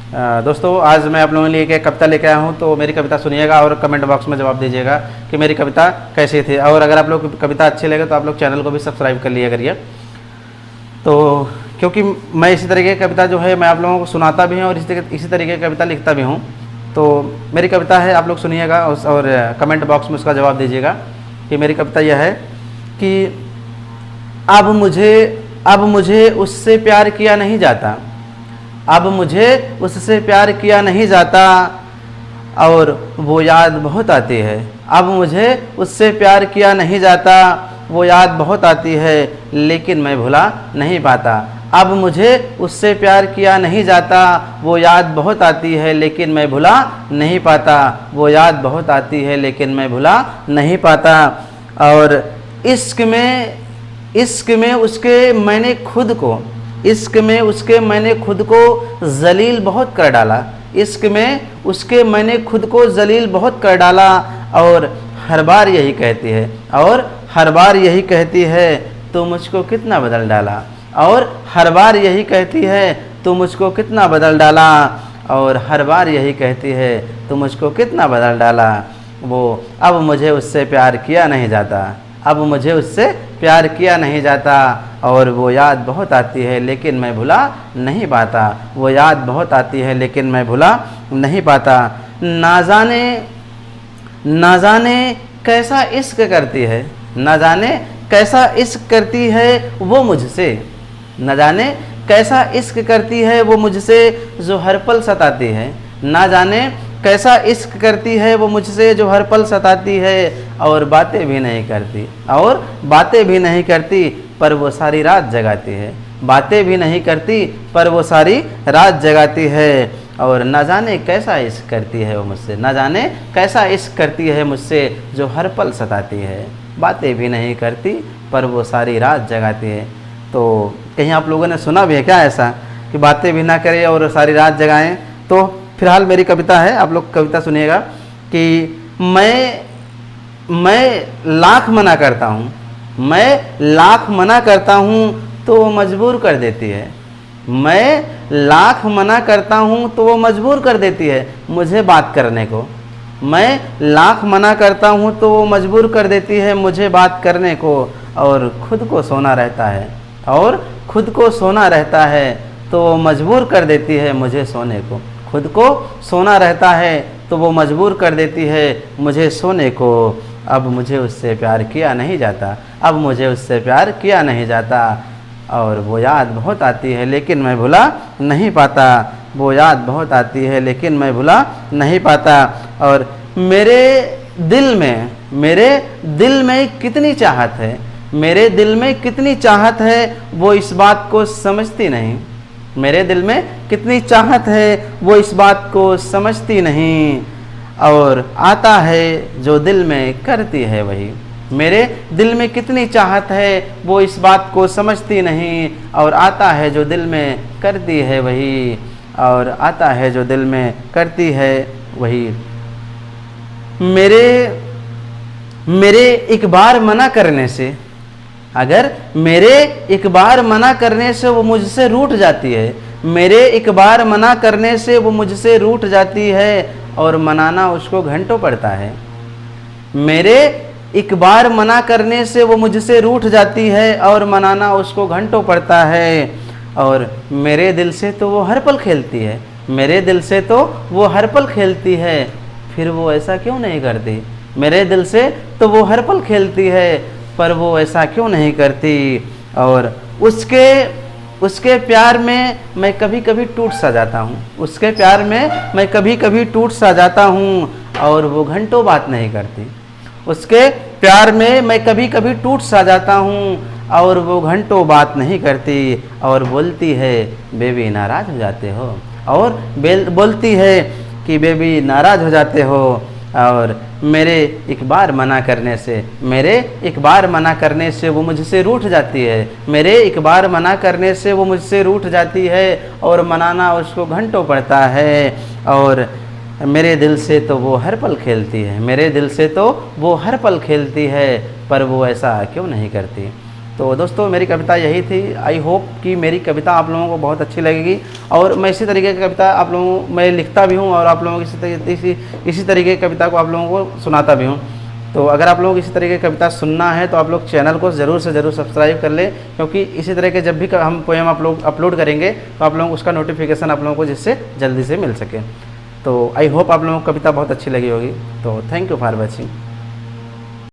दोस्तों आज मैं आप लोगों के लिए एक कविता लेके आया हूँ, तो मेरी कविता सुनिएगा और कमेंट बॉक्स में जवाब दीजिएगा कि मेरी कविता कैसी थी। और अगर आप लोग की कविता अच्छी लगे तो आप लोग चैनल को भी सब्सक्राइब कर लिया करिए। तो क्योंकि मैं इसी तरीके की कविता जो है मैं आप लोगों को सुनाता भी हूँ और इसी तरीके की कविता लिखता भी हूँ। तो मेरी कविता है, आप लोग सुनिएगा और कमेंट बॉक्स में उसका जवाब दीजिएगा कि मेरी कविता यह है कि अब मुझे उससे प्यार किया नहीं जाता, अब मुझे उससे प्यार किया नहीं जाता और वो याद बहुत आती है। अब मुझे उससे प्यार किया नहीं जाता, वो याद बहुत आती है, लेकिन मैं भुला नहीं पाता। अब मुझे उससे प्यार किया नहीं जाता, वो याद बहुत आती है, लेकिन मैं भुला नहीं पाता। वो याद बहुत आती है, लेकिन मैं भुला नहीं पाता। और इश्क में उसके मैंने खुद को जलील बहुत कर डाला। इश्क में उसके मैंने खुद को जलील बहुत कर डाला और हर बार यही कहती है तो मुझको कितना बदल डाला। और हर बार यही कहती है तो मुझको कितना बदल डाला। और हर बार यही कहती है तो मुझको कितना बदल डाला। वो अब मुझे उससे प्यार किया नहीं जाता, अब मुझे उससे प्यार किया नहीं जाता और वो याद बहुत आती है, लेकिन मैं भुला नहीं पाता। वो याद बहुत आती है, लेकिन मैं भुला नहीं पाता। ना जाने कैसा इश्क करती है, ना जाने कैसा इश्क करती है वो मुझसे। न जाने कैसा इश्क करती है वो मुझसे, जो हर पल सताती है। ना जाने कैसा इश्क करती है वो मुझसे, जो हर पल सताती है और बातें भी नहीं करती पर वो सारी रात जगाती है। बातें भी नहीं करती पर वो सारी रात जगाती है। और न जाने कैसा इश्क करती है वो मुझसे, न जाने कैसा इश्क करती है मुझसे, जो हर पल सताती है। बातें भी नहीं करती पर वो सारी रात जगाती है। तो कहीं आप लोगों ने सुना भी है क्या ऐसा कि बातें भी ना करें और सारी रात जगाएं? तो फिलहाल मेरी कविता है, आप लोग कविता सुनिएगा कि मैं लाख मना करता हूँ तो वो मजबूर कर देती है। मैं लाख मना करता हूँ तो वो मजबूर कर देती है मुझे बात करने को। मैं लाख मना करता हूँ तो वो मजबूर कर देती है मुझे बात करने को। और खुद को सोना रहता है तो वो मजबूर कर देती है मुझे सोने को। खुद को सोना रहता है तो वो मजबूर कर देती है मुझे सोने को। अब मुझे उससे प्यार किया नहीं जाता, और वो याद बहुत आती है, लेकिन मैं भुला नहीं पाता। वो याद बहुत आती है, लेकिन मैं भुला नहीं पाता। और मेरे दिल में कितनी चाहत है वो इस बात को समझती नहीं। मेरे दिल में कितनी चाहत है वो इस बात को समझती नहीं। और आता है जो दिल में करती है वही। मेरे दिल में कितनी चाहत है वो इस बात को समझती नहीं। और आता है जो दिल में करती है वही। और आता है जो दिल में करती है वही। मेरे एक बार मना करने से, अगर मेरे एक बार मना करने से वो मुझसे रूठ जाती है, मेरे एक बार मना करने से वो मुझसे रूठ जाती है और मनाना उसको घंटों पड़ता है। मेरे एक बार मना करने से वो मुझसे रूठ जाती है और मनाना उसको घंटों पड़ता है। और मेरे दिल से तो वो हर पल खेलती है, फिर वो ऐसा क्यों नहीं करती। मेरे दिल से तो वो हर पल खेलती है, पर वो ऐसा क्यों नहीं करती। और उसके प्यार में मैं कभी कभी टूट सा जाता हूँ, और वो घंटों बात नहीं करती। उसके प्यार में मैं कभी कभी टूट सा जाता हूँ और वो घंटों बात नहीं करती। और बोलती है बेबी नाराज़ हो जाते हो, और बोलती है कि बेबी नाराज़ हो जाते हो। और मेरे एक बार मना करने से वो मुझसे रूठ जाती है, और मनाना उसको घंटों पड़ता है। और मेरे दिल से तो वो हर पल खेलती है, पर वो ऐसा क्यों नहीं करती। तो दोस्तों मेरी कविता यही थी। आई होप कि मेरी कविता आप लोगों को बहुत अच्छी लगेगी, और मैं इसी तरीके की कविता आप लोगों मैं लिखता भी हूँ और आप लोगों को इसी तरीके की कविता को आप लोगों को सुनाता भी हूँ। तो अगर आप लोगों को इसी तरीके की कविता सुनना है तो आप लोग चैनल को ज़रूर से ज़रूर सब्सक्राइब कर लें, क्योंकि इसी तरह के जब भी हम पोएम आप लोग अपलोड करेंगे तो आप लोगों को उसका नोटिफिकेशन आप लोगों को जिससे जल्दी से मिल सके। तो आई होप आप लोगों को कविता बहुत अच्छी लगी होगी। तो थैंक यू फॉर वॉचिंग।